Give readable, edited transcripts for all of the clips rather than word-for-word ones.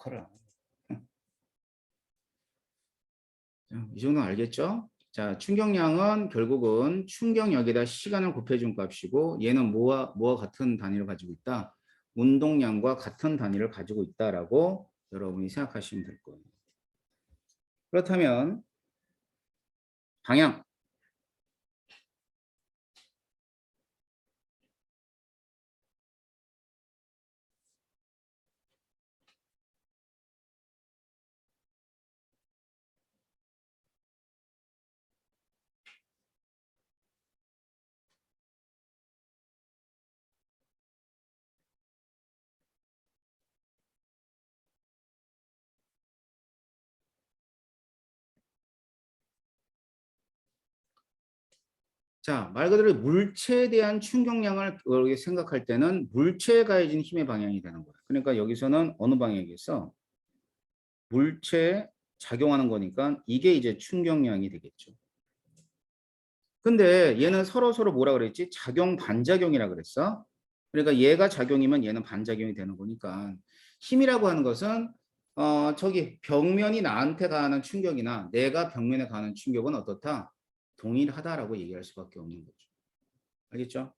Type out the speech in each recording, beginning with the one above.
커라. 이 정도는 알겠죠? 자, 충격량은 결국은 충격력에다 시간을 곱해준 값이고 얘는 뭐와 같은 단위를 가지고 있다? 운동량과 같은 단위를 가지고 있다라고 여러분이 생각하시면 될 거예요. 그렇다면 방향. 자, 말 그대로 물체에 대한 충격량을 생각할 때는 물체에 가해진 힘의 방향이 되는 거예요. 그러니까 여기서는 어느 방향이겠어? 물체에 작용하는 거니까 이게 이제 충격량이 되겠죠. 근데 얘는 서로 뭐라 그랬지? 작용 반작용이라 그랬어. 그러니까 얘가 작용이면 얘는 반작용이 되는 거니까 힘이라고 하는 것은 저기 벽면이 나한테 가하는 충격이나 내가 벽면에 가하는 충격은 어떻다? 동일하다라고 얘기할 수밖에 없는 거죠. 알겠죠?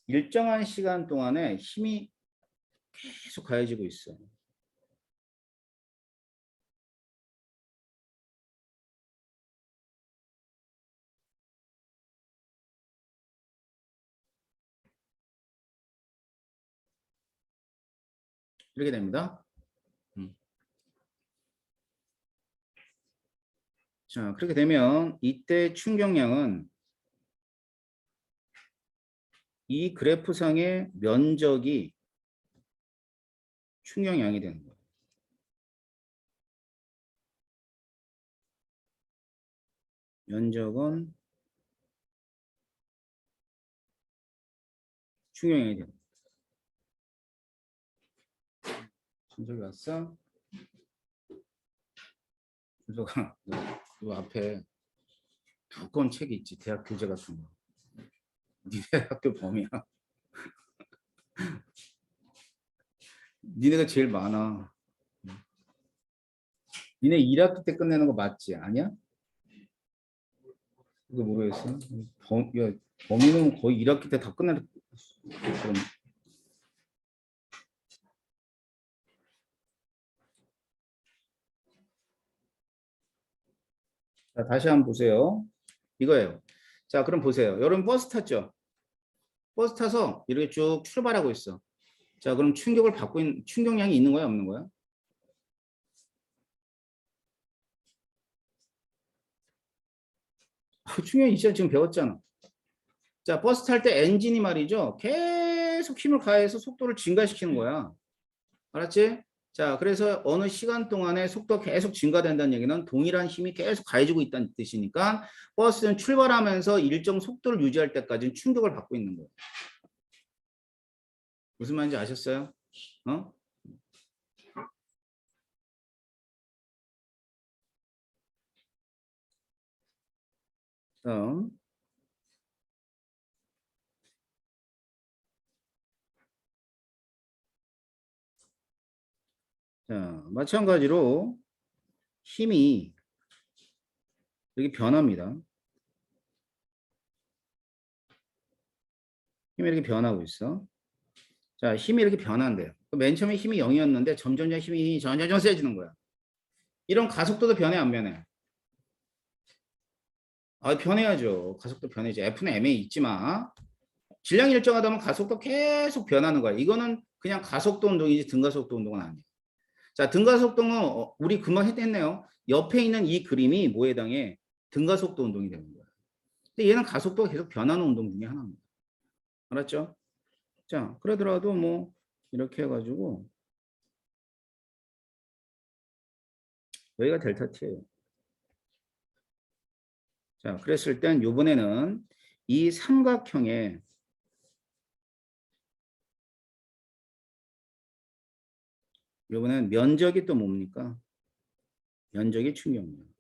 일정한 시간 동안에 힘이 계속 가해지고 있어. 이렇게 됩니다. 자, 그렇게 되면 이때 충격량은 이 그래프상의 면적이 충격량이 되는 거예요. 면적은 충격량이 되는 거예요. 준석이 왔어? 준석아, 너 앞에 두꺼운 책이 있지. 대학 교재 같은 거. 니네 학교 범이야. 니네가 제일 많아. 니네 1학기 때 끝내는 거 맞지? 아니야? 그거 모르겠어? 야, 범인은 거의 1학기 때 다 끝내는 그럼. 자, 다시 한번 보세요. 이거예요. 자, 그럼 보세요. 여러분 버스 탔죠? 버스 타서 이렇게 쭉 출발하고 있어. 자, 그럼 충격을 받고 있는, 충격량이 있는 거야, 없는 거야? 충격이 있어. 지금 배웠잖아. 자, 버스 탈 때 엔진이 말이죠. 계속 힘을 가해서 속도를 증가시키는 거야. 알았지? 자, 그래서 어느 시간 동안에 속도가 계속 증가된다는 얘기는 동일한 힘이 계속 가해지고 있다는 뜻이니까 버스는 출발하면서 일정 속도를 유지할 때까지는 충격을 받고 있는 거예요. 무슨 말인지 아셨어요? 어? 어. 자, 마찬가지로 힘이 여기 변합니다. 힘이 이렇게 변하고 있어. 자, 힘이 이렇게 변한대요. 맨 처음에 힘이 0이었는데 점점 힘이 점점 세지는 거야. 이런 가속도도 변해 안 변해? 아, 변해야죠. 가속도 변해지. F는 M에 있지만 질량이 일정하다면 가속도 계속 변하는 거야. 이거는 그냥 가속도 운동이지 등가속도 운동은 아니에요. 자, 등가속도는 우리 금방 했네요. 옆에 있는 이 그림이 뭐에 해당해? 등가속도 운동이 되는 거야. 근데 얘는 가속도가 계속 변하는 운동 중에 하나입니다. 알았죠? 자, 그러더라도 뭐 이렇게 해가지고 여기가 델타 t예요. 자, 그랬을 땐 요번에는 이 삼각형에 요번에는 면적이 또 뭡니까? 면적이 충격이에요.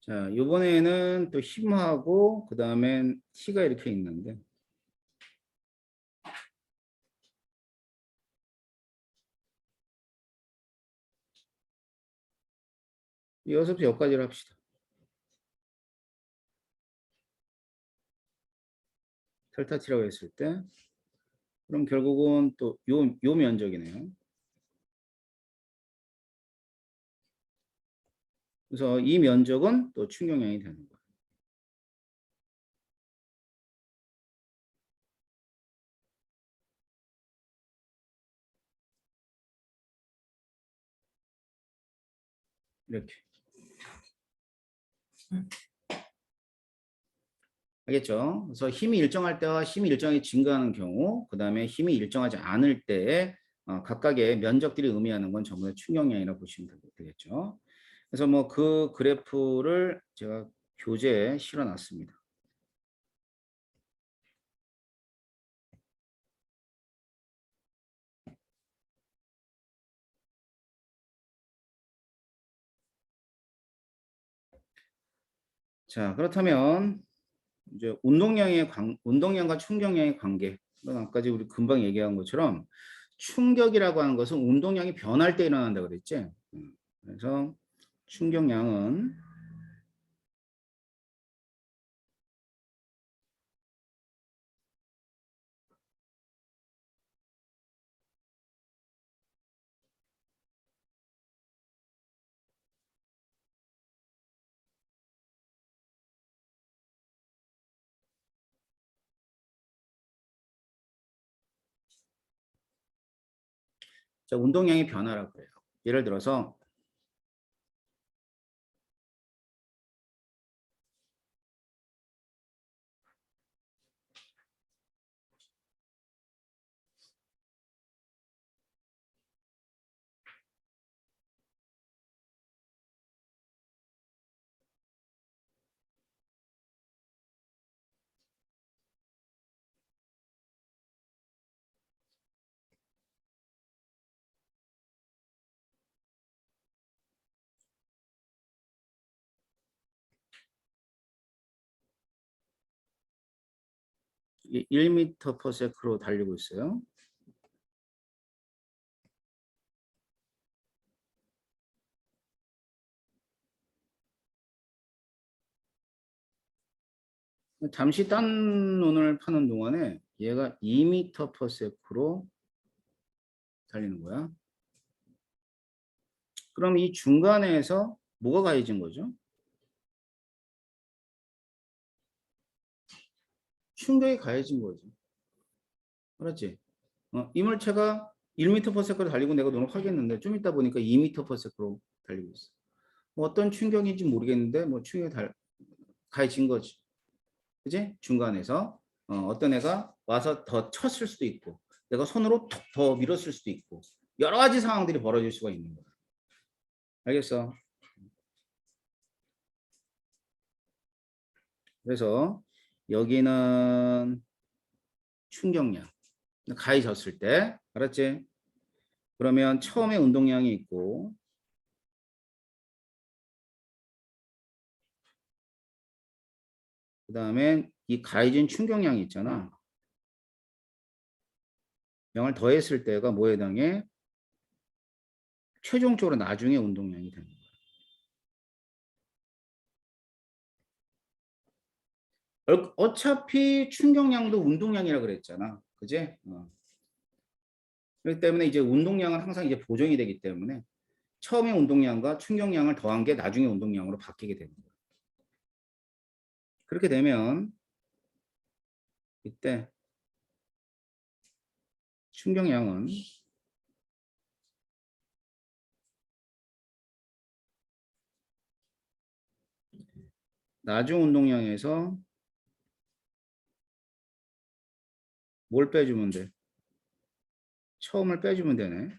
자, 요번에는 또 힘하고 그다음엔 t가 이렇게 있는데 여기서부터 여기까지를 합시다. 델타 t라고 했을 때 그럼 결국은 또 요 면적이네요. 그래서 이 면적은 또 충격량이 되는 거예요. 이렇게. 알겠죠? 그래서 힘이 일정할 때와 힘이 일정하게 증가하는 경우, 그 다음에 힘이 일정하지 않을 때에 각각의 면적들이 의미하는 건 전부 다 충격량이라고 보시면 되겠죠. 그래서 뭐 그 그래프를 제가 교재에 실어놨습니다. 자, 그렇다면 이제 운동량과 충격량의 관계. 아까 우리 금방 얘기한 것처럼 충격이라고 하는 것은 운동량이 변할 때 일어난다고 그랬지. 그래서 충격량은 자, 운동량의 변화라고 그래요. 예를 들어서 이게 1m/s로 달리고 있어요. 잠시 딴 논을 파는 동안에 얘가 2m/s로 달리는 거야. 그럼 이 중간에서 뭐가 가해진 거죠? 충격이 가해진 거지. 알았지? 이물체가 1m/s로 달리고 내가 눈을 확인했는데 좀 있다 보니까 2m/s로 달리고 있어. 뭐 어떤 충격인지 모르겠는데 뭐 충격이 가해진 거지. 그지? 중간에서 어떤 애가 와서 더 쳤을 수도 있고 내가 손으로 톡 더 밀었을 수도 있고 여러 가지 상황들이 벌어질 수가 있는 거야. 알겠어? 그래서 여기는 충격량 가해졌을 때 알았지? 그러면 처음에 운동량이 있고 그 다음에 이 가해진 충격량이 있잖아. 영을 더했을 때가 뭐에 해당해? 최종적으로 나중에 운동량이 되는 거예요. 어차피 충격량도 운동량이라 그랬잖아. 그지? 그렇기 때문에 이제 운동량은 항상 이제 보정이 되기 때문에 처음에 운동량과 충격량을 더한 게 나중에 운동량으로 바뀌게 되는 거예요. 그렇게 되면 이때 충격량은 나중 운동량에서 뭘 빼주면 돼? 처음을 빼주면 되네.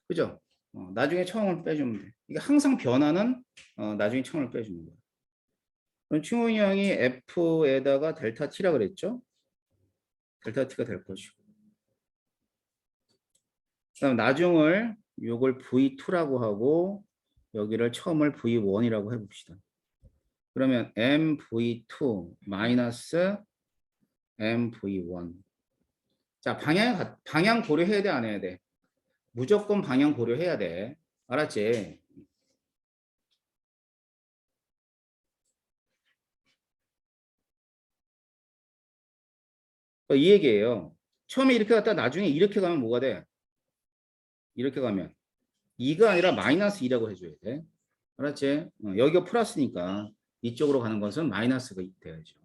그죠? 나중에 처음을 빼주면 돼. 이게 항상 변화는 나중에 처음을 빼주는 거야. 그럼 충격량이 F에다가 델타 T라 그랬죠? 델타 T가 될 것이고. 그다음 나중을 요걸 V2라고 하고 여기를 처음을 V1이라고 해봅시다. 그러면 MV2 마이너스 MV1. 자, 방향 고려해야 돼, 안 해야 돼? 무조건 방향 고려해야 돼. 알았지? 이 얘기예요. 처음에 이렇게 갔다 나중에 이렇게 가면 뭐가 돼? 이렇게 가면 2가 아니라 마이너스 2라고 해줘야 돼. 알았지? 여기가 플러스니까 이쪽으로 가는 것은 마이너스가 돼야죠.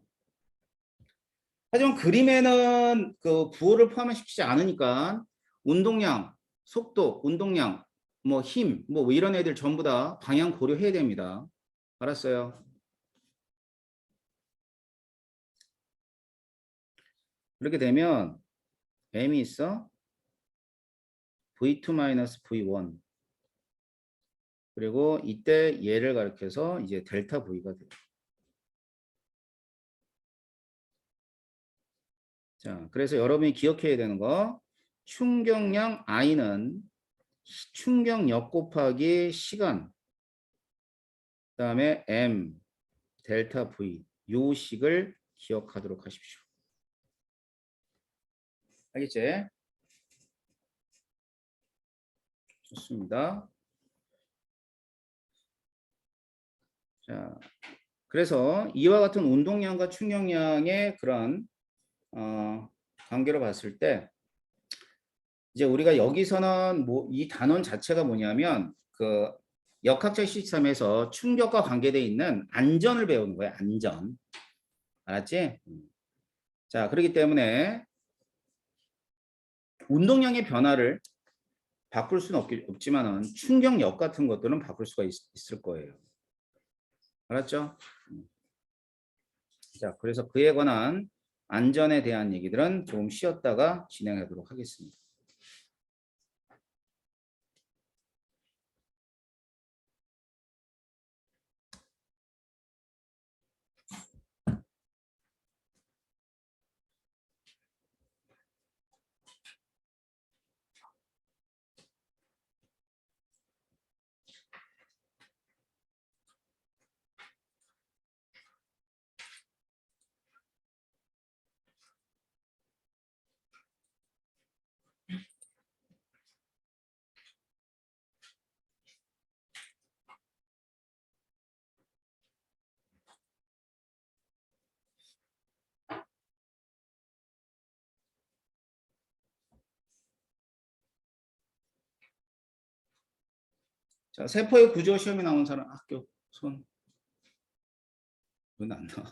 하지만 그림에는 그 부호를 포함시키지 않으니까 운동량, 속도, 운동량, 뭐 힘, 뭐 이런 애들 전부 다 방향 고려해야 됩니다. 알았어요? 그렇게 되면 M이 있어. V2-V1. 그리고 이때 얘를 가리켜서 이제 델타 V가 돼요. 자, 그래서 여러분이 기억해야 되는 거 충격량 I는 충격력 곱하기 시간 그다음에 M 델타 V 요 식을 기억하도록 하십시오. 알겠지? 좋습니다. 자, 그래서 이와 같은 운동량과 충격량의 그런 관계로 봤을 때 이제 우리가 여기서는 뭐 이 단원 자체가 뭐냐면 그 역학적 시스템에서 충격과 관계되어 있는 안전을 배우는 거예요. 안전. 알았지? 자, 그렇기 때문에 운동량의 변화를 바꿀 수는 없지만은 충격력 같은 것들은 바꿀 수가 있을 거예요. 알았죠? 자, 그래서 그에 관한 안전에 대한 얘기들은 조금 쉬었다가 진행하도록 하겠습니다. 자, 세포의 구조 시험에 나온 사람 학교 손. 눈 안 나와.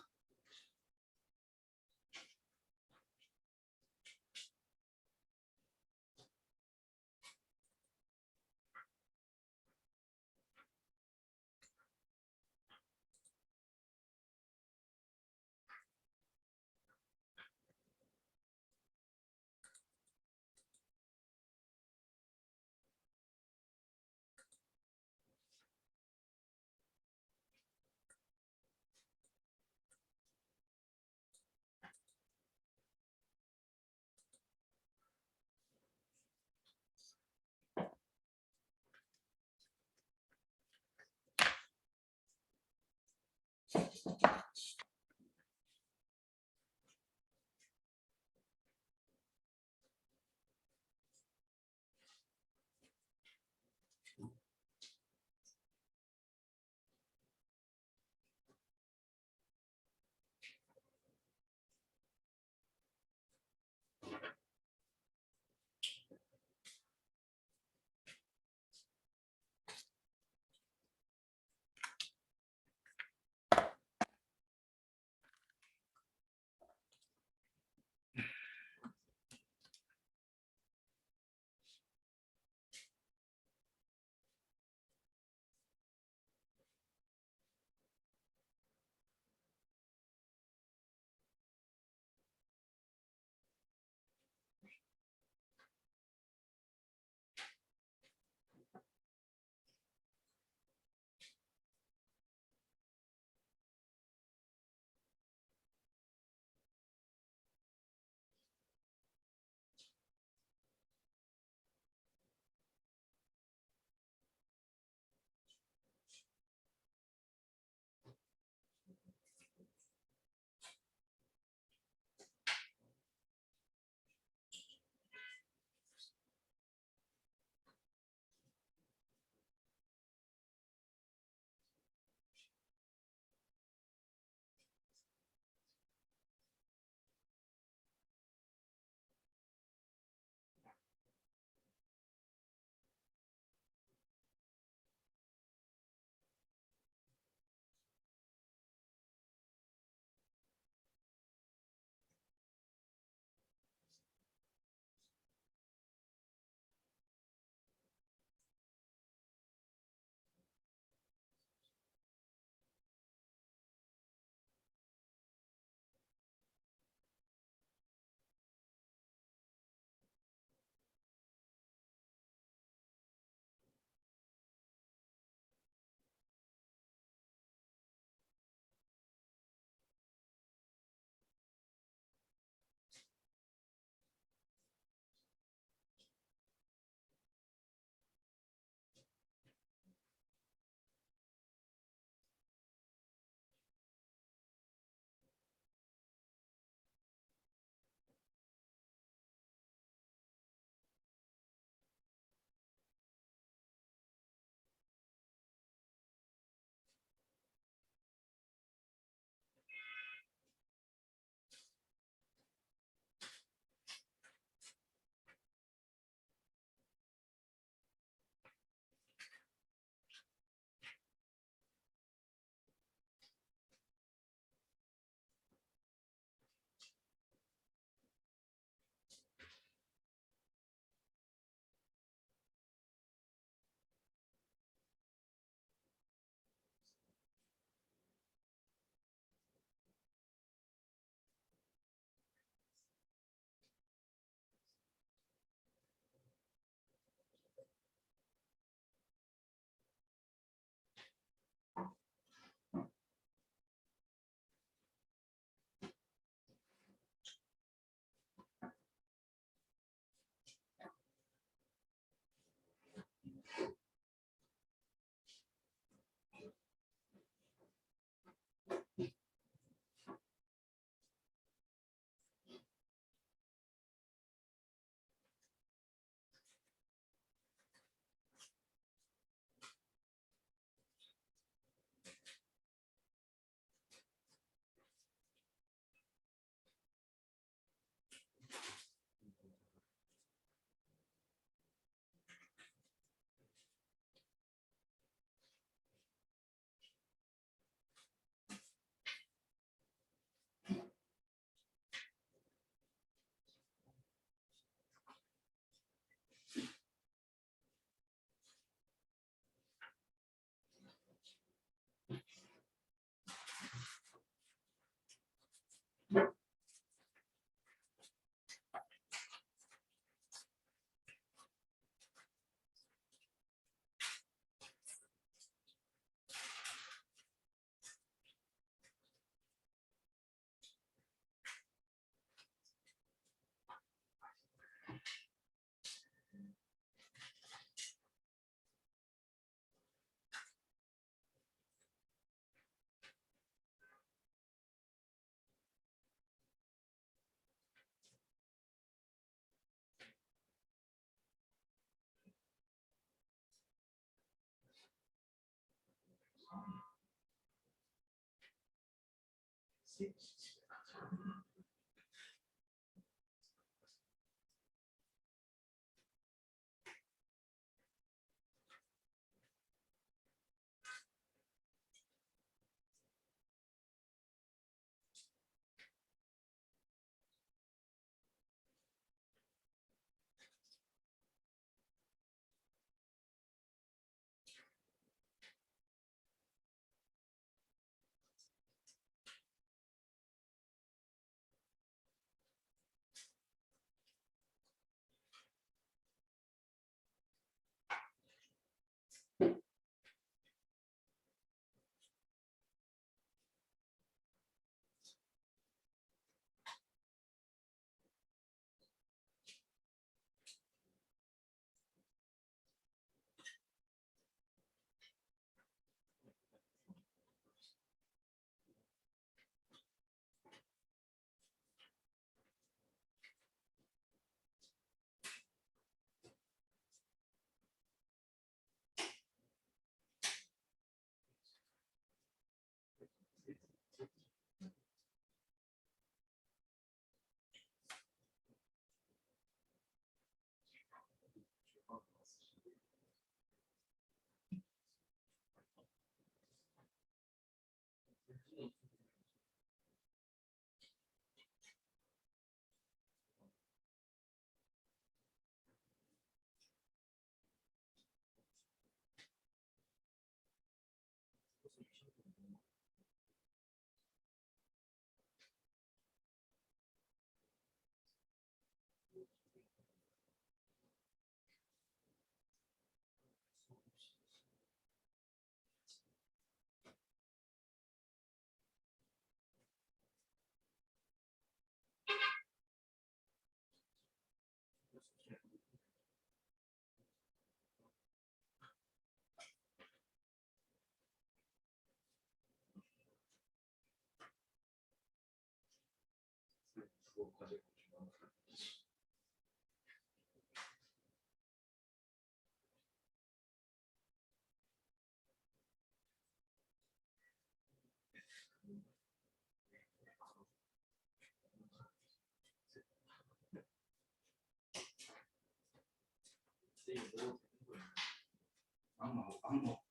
안 먹어.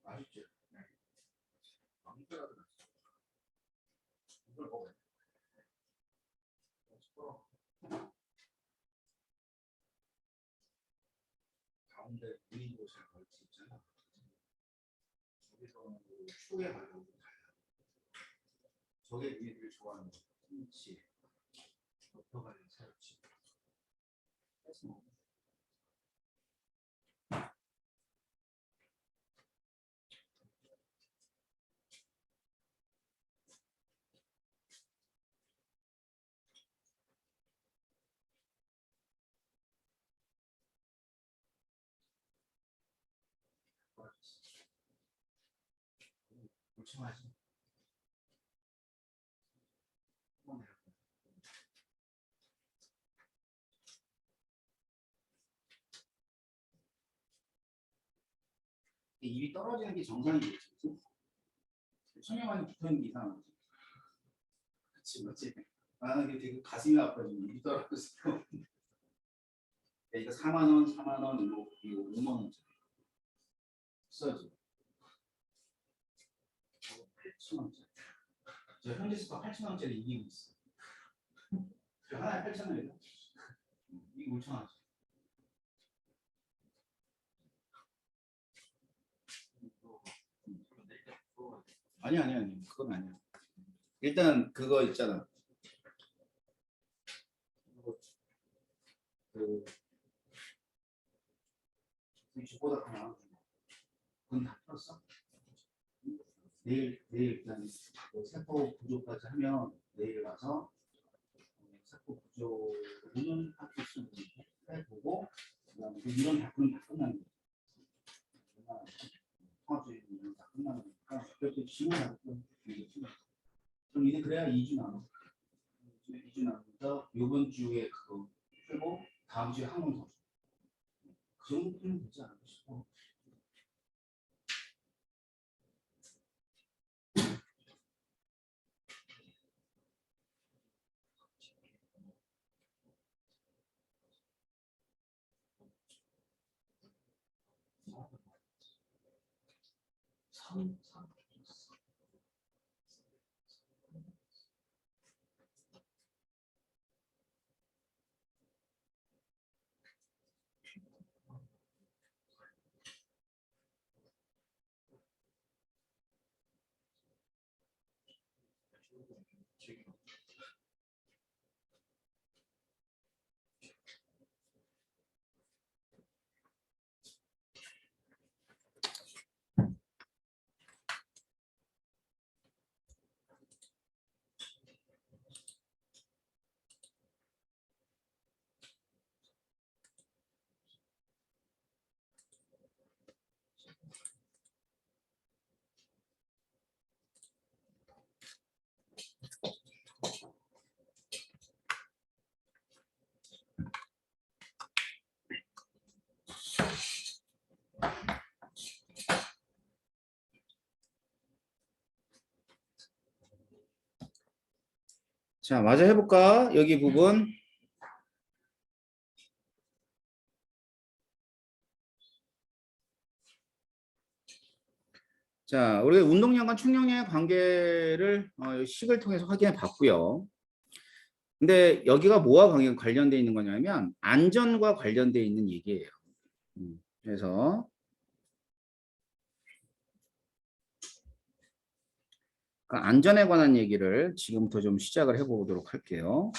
맛있지? 이걸 먹어야 돼. 가운데 보이는 곳에 걸치 있잖아. 여기서는 그 축에 가려고 달라. 저게 니들 좋아하는 거. 김치, 버터가리 살치. 해서 먹어. 물청하지. 입이 떨어지는 게 정상이겠지. 천여만이 붙어있는 게 이상한 거지. 그치, 맞지? 아, 이게 되게 가슴이 아파지고 입이 떨어졌어. 이거 4만 원, 4만 원, 이거 5만 원짜리. 비싸지? 8천 원짜리. 저 현지 스파 8천 원짜리 이기고 있어. 하나에 8천 원이다. 이게 5천 원짜리. 아니. 그건 아니야. 일단 그거 있잖아. 그 주보다 그냥 그건 다 풀었어. 내일 일단 그 세포 구조까지 하면 내일 가서 세포 구조는 할수 있으면 해보고 그다음에 그 이론 그건 다 끝나는 거야. 통합적인 이론 다 끝나는 거니까 그렇게 지금 다 그럼 이제 그래야 2주 남아. 2주 남아서 이번 주에 그거 풀고 다음 주에 한 번 더. 그 정도는 되지 않을까 싶어. 자, 마저 해볼까? 여기 부분. 자, 우리가 운동량과 충격량의 관계를 식을 통해서 확인해 봤고요. 근데 여기가 뭐와 관련되어 있는 거냐면 안전과 관련되어 있는 얘기예요. 그래서 그 안전에 관한 얘기를 지금부터 좀 시작을 해보도록 할게요.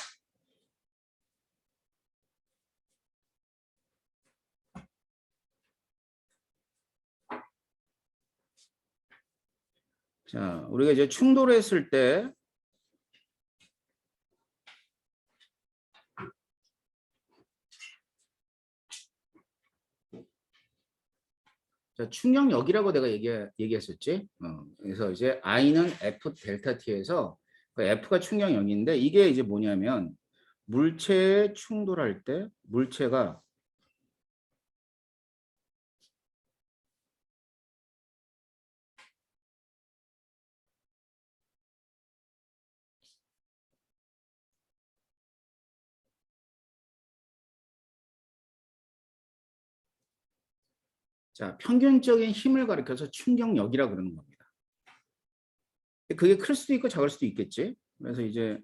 자, 우리가 이제 충돌했을 때 자, 충격력이라고 내가 얘기했었지. 그래서 이제 I는 F 델타 T에서 그 F가 충격력인데 이게 이제 뭐냐면 물체에 충돌할 때 물체가 자, 평균적인 힘을 가리켜서 충격력이라고 그러는 겁니다. 그게 클 수도 있고 작을 수도 있겠지. 그래서 이제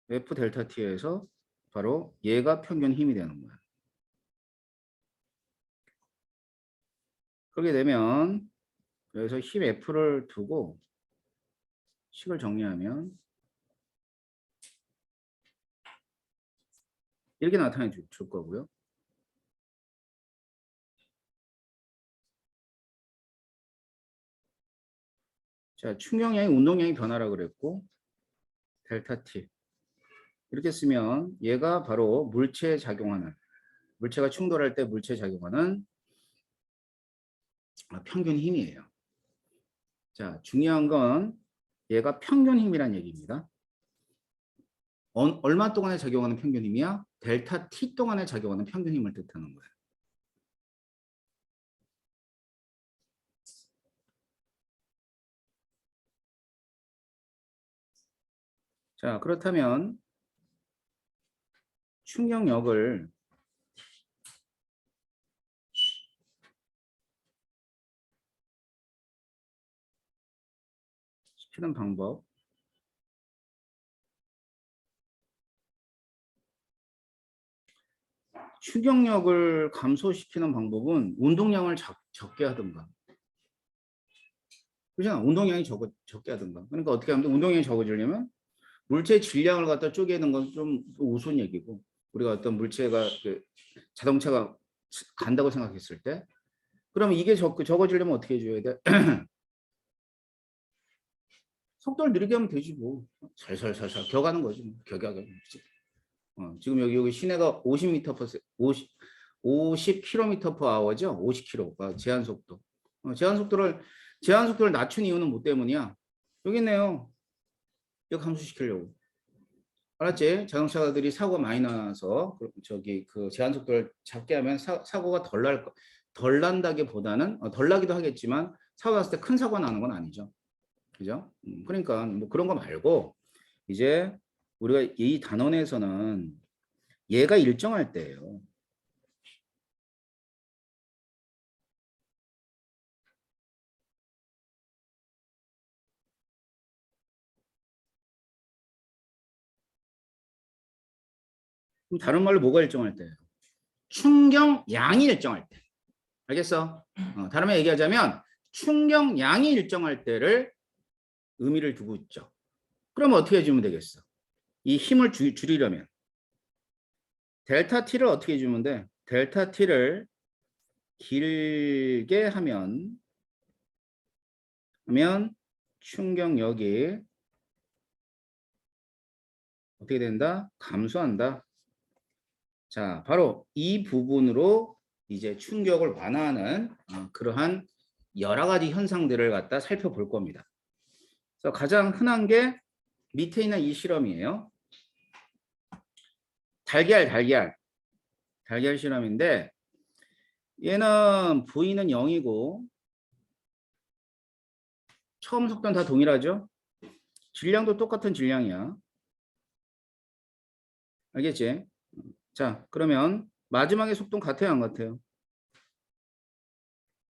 F 델타 T에서 바로 얘가 평균 힘이 되는 거야. 그렇게 되면 그래서 힘 F를 두고 식을 정리하면 이렇게 나타내 줄 거고요. 자, 충격량이 운동량이 변화라고 그랬고 델타 T 이렇게 쓰면 얘가 바로 물체에 작용하는 물체가 충돌할 때 물체에 작용하는 평균 힘이에요. 자, 중요한 건 얘가 평균 힘이란 얘기입니다. 얼마 동안에 작용하는 평균 힘이야? 델타 T 동안에 작용하는 평균 힘을 뜻하는 거예요. 자, 그렇다면 충격력을 시키는 방법. 충격력을 감소시키는 방법은 운동량을 적게 하든가 그렇잖아. 운동량이 적게 하든가. 그러니까 어떻게 하면 운동량이 적어지려면 물체의 질량을 갖다 쪼개는 건 좀 우스운 얘기고, 우리가 어떤 물체가 자동차가 간다고 생각했을 때, 그러면 이게 적어지려면 어떻게 해줘야 돼? 속도를 느리게 하면 되지 뭐. 살살살살 겨가는 거지 뭐. 격하게. 지금 여기 시내가 50km per hour죠. 50km가 제한 속도. 제한 속도를 낮춘 이유는 뭐 때문이야? 여기 있네요. 이거 감소시키려고. 알았지? 자동차들이 사고가 많이 나서 그 제한 속도를 작게 하면 사고가 덜 난다기보다는 덜 나기도 하겠지만 사고 났을 때 큰 사고가 나는 건 아니죠. 그죠? 그러니까 뭐 그런 거 말고 이제 우리가 이 단원에서는 얘가 일정할 때예요. 그럼 다른 말로 뭐가 일정할 때예요? 충격량이 일정할 때. 알겠어? 다른 말로 얘기하자면 충격량이 일정할 때를 의미를 두고 있죠. 그럼 어떻게 해주면 되겠어? 이 힘을 줄이려면 델타 T를 어떻게 해주면 돼? 델타 T를 길게 하면 충격력이 어떻게 된다? 감소한다. 자, 바로 이 부분으로 이제 충격을 완화하는 그러한 여러 가지 현상들을 갖다 살펴볼 겁니다. 그래서 가장 흔한 게 밑에 있는 이 실험이에요. 달걀 실험인데 얘는 V는 0이고 처음 속도는 다 동일하죠? 질량도 똑같은 질량이야. 알겠지? 자, 그러면 마지막에 속도는 같아요, 안 같아요?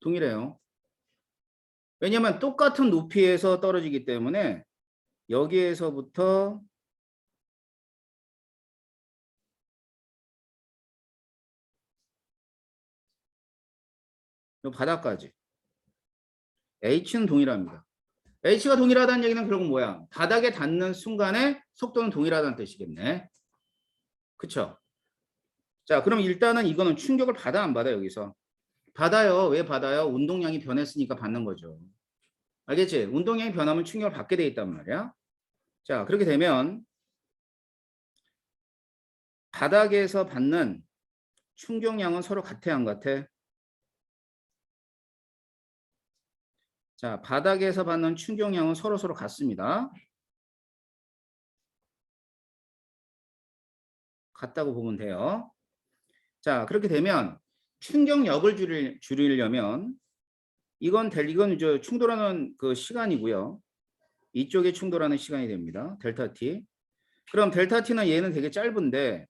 동일해요. 왜냐면 똑같은 높이에서 떨어지기 때문에 여기에서부터 이 바닥까지 H는 동일합니다. H가 동일하다는 얘기는 결국 뭐야? 바닥에 닿는 순간에 속도는 동일하다는 뜻이겠네. 그쵸? 자, 그럼 일단은 이거는 충격을 받아 안 받아 여기서? 받아요. 왜 받아요? 운동량이 변했으니까 받는 거죠. 알겠지? 운동량이 변하면 충격을 받게 돼 있단 말이야. 자, 그렇게 되면 바닥에서 받는 충격량은 서로 같아 안 같아? 자, 바닥에서 받는 충격량은 서로 같습니다. 같다고 보면 돼요. 자, 그렇게 되면 충격력을 줄이려면 이건 이제 충돌하는 그 시간이고요. 이쪽에 충돌하는 시간이 됩니다. 델타 t. 그럼 델타 t는 얘는 되게 짧은데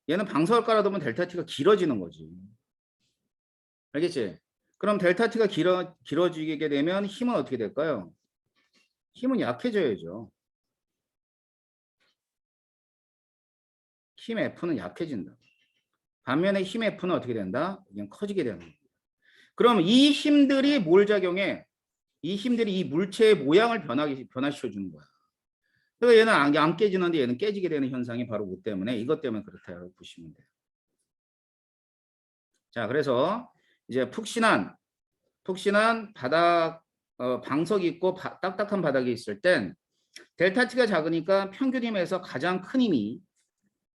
얘는 방석을 깔아두면 델타 t가 길어지는 거지. 알겠지? 그럼 델타 t가 길어지게 되면 힘은 어떻게 될까요? 힘은 약해져야죠. 힘 F는 약해진다. 반면에 힘 F는 어떻게 된다? 그냥 커지게 되는 겁니다. 그럼 이 힘들이 뭘 작용해? 이 힘들이 이 물체의 모양을 변화시켜주는 거야. 그래서 얘는 안 깨지는데 얘는 깨지게 되는 현상이 바로 그 때문에 이것 때문에 그렇다고 보시면 돼요. 자, 그래서 이제 푹신한 바닥 방석이 있고 딱딱한 바닥이 있을 땐 델타 T가 작으니까 평균 힘에서 가장 큰 힘이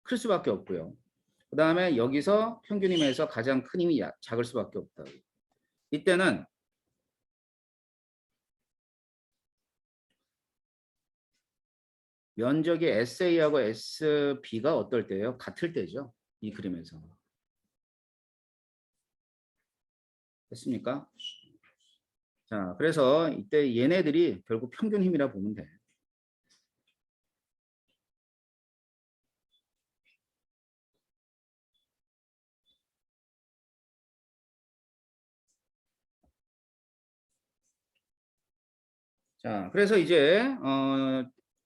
클 수밖에 없고요. 그 다음에 여기서 평균 힘에서 가장 큰 힘이 작을 수밖에 없다. 이때는 면적이 SA하고 SB가 어떨 때예요? 같을 때죠. 이 그림에서. 됐습니까? 자, 그래서 이때 얘네들이 결국 평균 힘이라 보면 돼. 자, 그래서 이제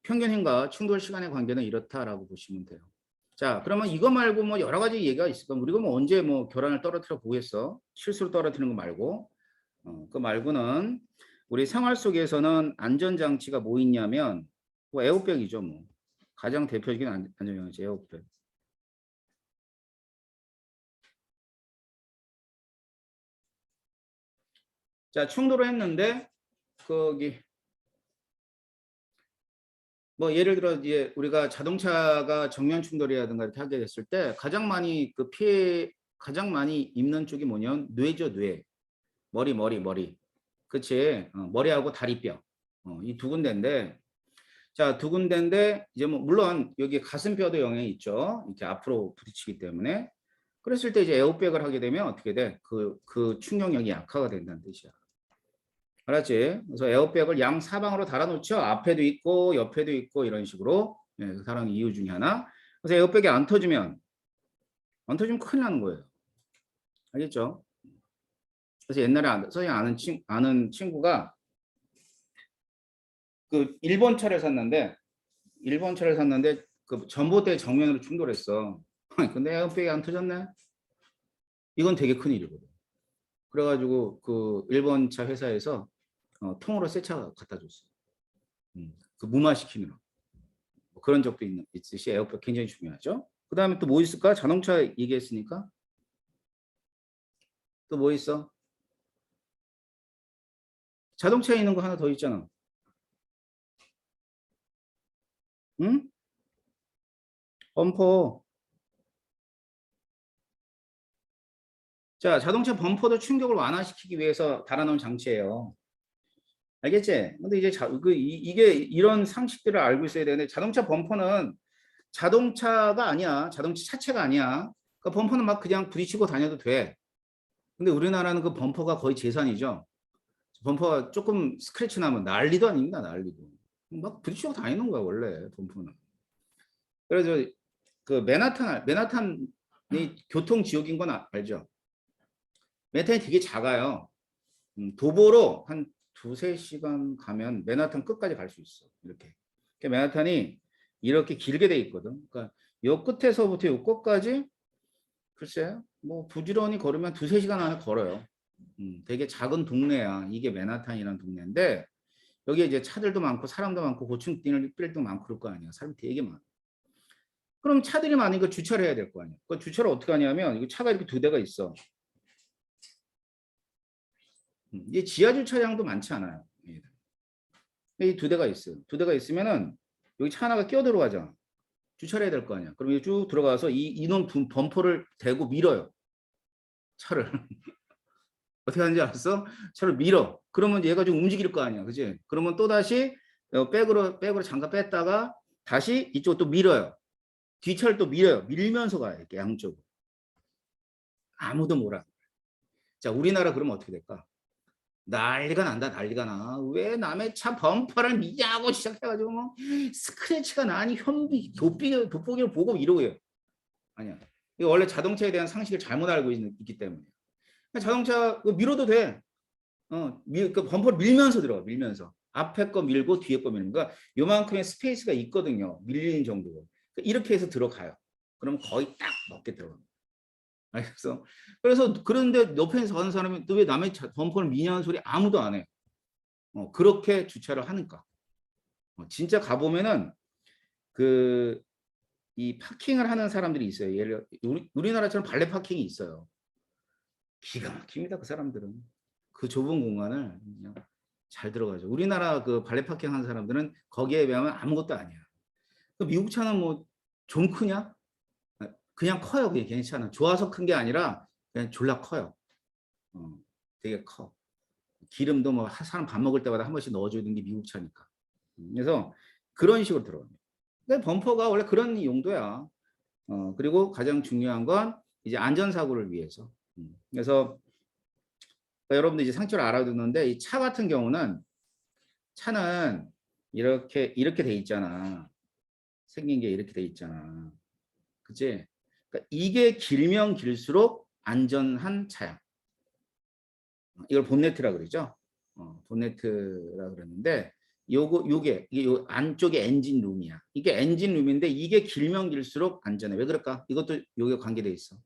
평균 힘과 충돌 시간의 관계는 이렇다라고 보시면 돼요. 자, 그러면 이거 말고 뭐 여러 가지 얘기가 있을까? 우리가 뭐 언제 뭐 결함을 떨어뜨려 보겠어? 실수로 떨어뜨리는 거 말고. 그 말고는 우리 생활 속에서는 안전장치가 뭐 있냐면 뭐 에어백이죠. 뭐 가장 대표적인 안전장치 에어백. 자, 충돌을 했는데 거기 뭐 예를 들어 이제 우리가 자동차가 정면 충돌이라든가 이렇게 하게 됐을 때 가장 많이 그 피해 가장 많이 입는 쪽이 뭐냐면 뇌죠, 뇌. 머리. 그치? 머리하고 다리뼈. 이 두 군데인데, 자, 두 군데인데, 이제 뭐, 물론 여기 가슴뼈도 영향이 있죠. 이렇게 앞으로 부딪히기 때문에. 그랬을 때 이제 에어백을 하게 되면 어떻게 돼? 그 충격력이 약화가 된다는 뜻이야. 알았지? 그래서 에어백을 양 사방으로 달아놓죠. 앞에도 있고, 옆에도 있고, 이런 식으로. 네, 다른 이유 중에 하나. 그래서 에어백이 안 터지면 큰일 나는 거예요. 알겠죠? 그래서 옛날에 선생님 아는 친구가 그 일본 차를 샀는데 그 전봇대 정면으로 충돌했어. 근데 에어백이 안 터졌네. 이건 되게 큰 일이거든. 그래가지고 그 일본 차 회사에서 통으로 새 차 갖다 줬어. 그 무마시키느라. 뭐 그런 적도 있듯이 에어백 굉장히 중요하죠. 그 다음에 또 뭐 있을까? 자동차 얘기했으니까 또 뭐 있어? 자동차에 있는 거 하나 더 있잖아. 응? 범퍼. 자, 자동차 범퍼도 충격을 완화시키기 위해서 달아놓은 장치예요. 알겠지? 근데 이제 이게 이런 상식들을 알고 있어야 되는데 자동차 범퍼는 자동차가 아니야. 자동차 자체가 아니야. 그 범퍼는 막 그냥 부딪히고 다녀도 돼. 근데 우리나라는 그 범퍼가 거의 재산이죠. 범퍼가 조금 스크래치 나면 난리도 아닙니다. 난리도. 막 부딪히고 다니는 거야 원래 범퍼는. 그래서 그 맨하탄이 교통 지옥인 건 알죠? 맨하탄이 되게 작아요. 도보로 한 두세 시간 가면 맨하탄 끝까지 갈 수 있어. 이렇게. 맨하탄이 이렇게 길게 돼 있거든. 그러니까 요 끝에서부터 요 끝까지 글쎄 뭐 부지런히 걸으면 두세 시간 안에 걸어요. 되게 작은 동네야. 이게 맨하탄이라는 동네인데 여기에 이제 차들도 많고 사람도 많고 고층 빌딩도 많고 그럴 거 아니야. 사람이 되게 많아. 그럼 차들이 많으니까 주차를 해야 될 거 아니야. 그 주차를 어떻게 하냐면 이거 차가 이렇게 두 대가 있어. 이 지하 주차장도 많지 않아요. 이 두 대가 있어요. 두 대가 있으면은 여기 차 하나가 끼어 들어가잖아. 주차를 해야 될 거 아니야. 그럼 쭉 들어가서 이놈 범퍼를 대고 밀어요. 차를. 어떻게 하는지 알았어? 차를 밀어. 그러면 얘가 좀 움직일 거 아니야. 그지? 그러면 또 다시 백으로 잠깐 뺐다가 다시 이쪽 또 밀어요. 뒤차를 또 밀어요. 밀면서 가요. 이렇게 양쪽으로. 아무도 몰라. 자, 우리나라 그러면 어떻게 될까? 난리가 난다. 난리가 나. 왜 남의 차 범퍼를 미냐고 시작해가지고 뭐 스크래치가 나니 돋보기를 보고 이러고 해요. 아니야. 이거 원래 자동차에 대한 상식을 잘못 알고 있기 때문에. 자동차 밀어도 돼. 그 범퍼를 밀면서 들어가. 밀면서. 앞에 거 밀고 뒤에 거 밀는. 그러니까 요만큼의 스페이스가 있거든요. 밀리는 정도로. 이렇게 해서 들어가요. 그럼 거의 딱 맞게 들어갑니다. 알겠어? 그래서 그런데 옆에서 가는 사람이 또 왜 남의 범퍼를 미냐는 소리 아무도 안 해. 그렇게 주차를 하니까. 진짜 가보면은 이 파킹을 하는 사람들이 있어요. 예를 우리나라처럼 발레 파킹이 있어요. 기가 막힙니다. 그 사람들은. 그 좁은 공간을 그냥 잘 들어가죠. 우리나라 그 발레 파킹 하는 사람들은 거기에 비하면 아무것도 아니야. 미국 차는 뭐 좀 크냐? 그냥 커요. 그게 괜찮아. 좋아서 큰 게 아니라 그냥 졸라 커요. 되게 커. 기름도 뭐 사람 밥 먹을 때마다 한 번씩 넣어주는 게 미국 차니까. 그래서 그런 식으로 들어갑니다. 근데 범퍼가 원래 그런 용도야. 그리고 가장 중요한 건 이제 안전사고를 위해서. 그래서 그러니까 여러분들 이제 상처를 알아두는데 이 차 같은 경우는 차는 이렇게 돼 있잖아. 생긴 게 이렇게 돼 있잖아. 그치? 그러니까 이게 길면 길수록 안전한 차야. 이걸 본네트라 그러죠. 본네트라 그러는데 이게 요 안쪽에 엔진룸이야. 이게 엔진룸인데 이게 길면 길수록 안전해. 왜 그럴까? 이것도 요게 관계돼 있어.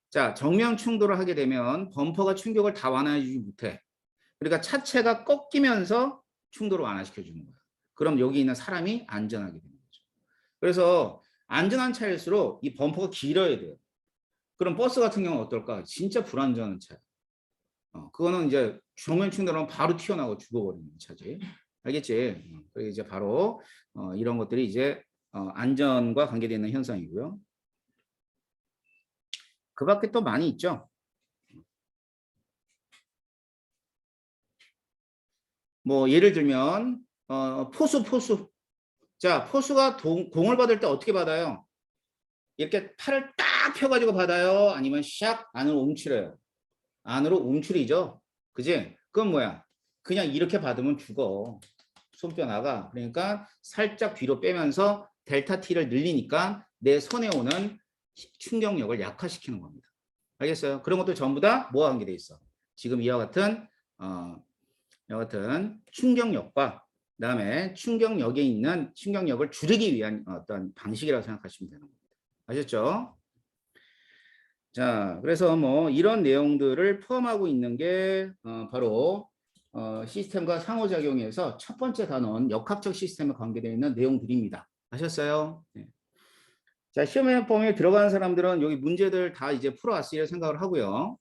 자, 정면 충돌을 하게 되면 범퍼가 충격을 다 완화해주지 못해. 그러니까 차체가 꺾이면서 충돌을 완화시켜주는 거야. 그럼 여기 있는 사람이 안전하게 되는 거죠. 그래서 안전한 차일수록 이 범퍼가 길어야 돼요. 그럼 버스 같은 경우는 어떨까? 진짜 불안전한 차야. 그거는 이제 정면 충돌하면 바로 튀어나오고 죽어버리는 차지. 알겠지? 그리고 이제 바로 이런 것들이 이제 안전과 관계되는 현상이고요. 그 밖에 또 많이 있죠. 뭐 예를 들면 포수. 자, 포수가 공을 받을 때 어떻게 받아요? 이렇게 팔을 딱 펴가지고 받아요? 아니면 샥 안으로 움츠려요? 안으로 움츠리죠. 그지? 그건 뭐야? 그냥 이렇게 받으면 죽어. 손뼈 나가. 그러니까 살짝 뒤로 빼면서 델타 T를 늘리니까 내 손에 오는 충격력을 약화시키는 겁니다. 알겠어요? 그런 것도 전부 다 뭐와 관계돼 있어? 지금 이와 같은 충격력과 그다음에 충격력에 있는 충격력을 줄이기 위한 어떤 방식이라고 생각하시면 되는 겁니다. 아셨죠? 자, 그래서 뭐 이런 내용들을 포함하고 있는 게 바로 시스템과 상호작용에서 첫 번째 단원 역학적 시스템에 관계되어 있는 내용들입니다. 아셨어요? 네. 자, 시험에 범위에 들어가는 사람들은 여기 문제들 다 이제 풀어왔으리라 생각을 하고요.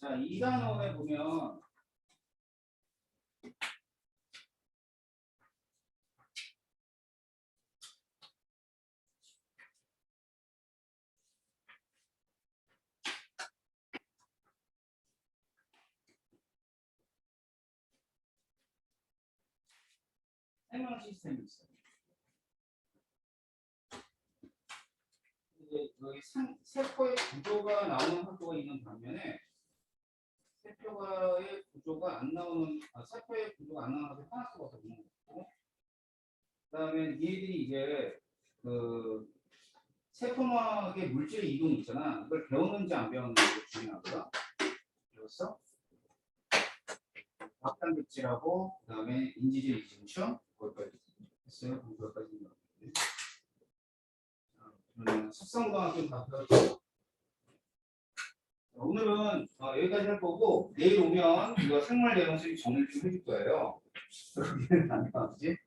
자, 2단원에 보면 생명 시스템이 있어요. 이제 여기 세포의 구조가 나오는 학교가 있는 반면에 세포의 구조가 안 나오는 세포의 구조가 안 나오는 학교 하나 수가 없는 거고, 그다음에 얘들이 이제 그 세포막의 물질 이동 있잖아. 이걸 배웠는지 안 배웠는지 중요하고요. 배웠어? 확단백질하고 그다음에 인지질 이중충 거기까지 했어요. 거기까지. 숙성고등학교 다 배웠죠. 오늘은 여기까지 할 거고 내일 오면 이거 생물 내용 수업 정리 좀 해줄 거예요. 그러기는 안 나왔지?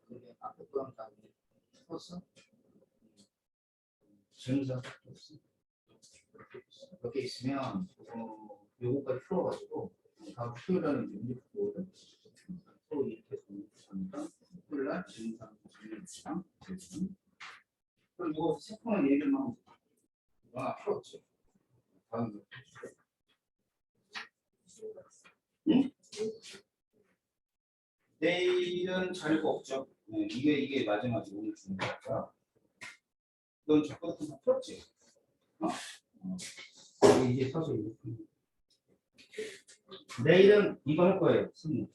그게 앞에 거랑 다 풀었어? 증상 없어? 이렇게 있으면 요거까지 풀어가지고 다음 토요일날은 문제 풀거든. 또 이렇게 하니까 토요일날 증상, 증상, 그럼 이거 세포만 얘기만 풀었지. 다음 응? 내일은 자료가 없죠. 네, 이게 마지막에 오늘 주는 거니까. 넌 저거 다 풀었지? 이제 서서 이렇게. 내일은 이거 할 거예요. 승무.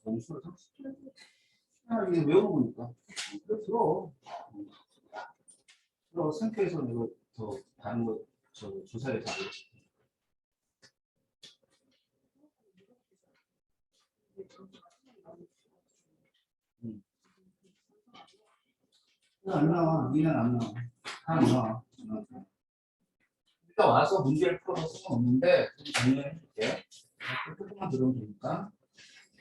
점수를 이게 외워보니까. 들어. 생태에서 이거 더 다른 거 조사를 다 안 나와. 위는 안 나와. 다 안 나와. 일단 와서 문제를 풀어서 쓰면 없는데 정리해 줄게. 조금만 들으면 되니까.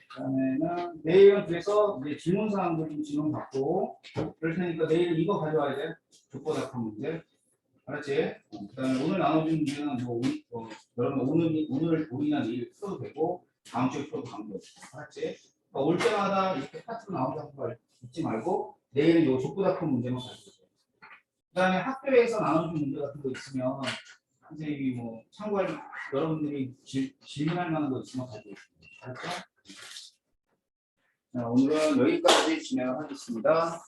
그다음에는 내일은 그래서 이제 질문 사항들 좀 질문 받고 그럴 테니까 내일 이거 가져와야 돼. 조건학학 문제. 알았지? 그다음에 오늘 나눠준 문제는 여러분 오늘이나 내일 풀어도 되고 다음 주에 풀어도 되고. 알았지? 올 때마다 이렇게 파트로 나온다는 거 잊지 말고 내일은 요 족보답품 문제만 가지고 있어요. 그다음에 학교에서 나눠준 문제 같은 거 있으면 선생님이 뭐 참고할 여러분들이 질문할 만한 거 있으면 가지고 있어요. 알았죠? 자, 오늘은 여기까지 진행을 하겠습니다.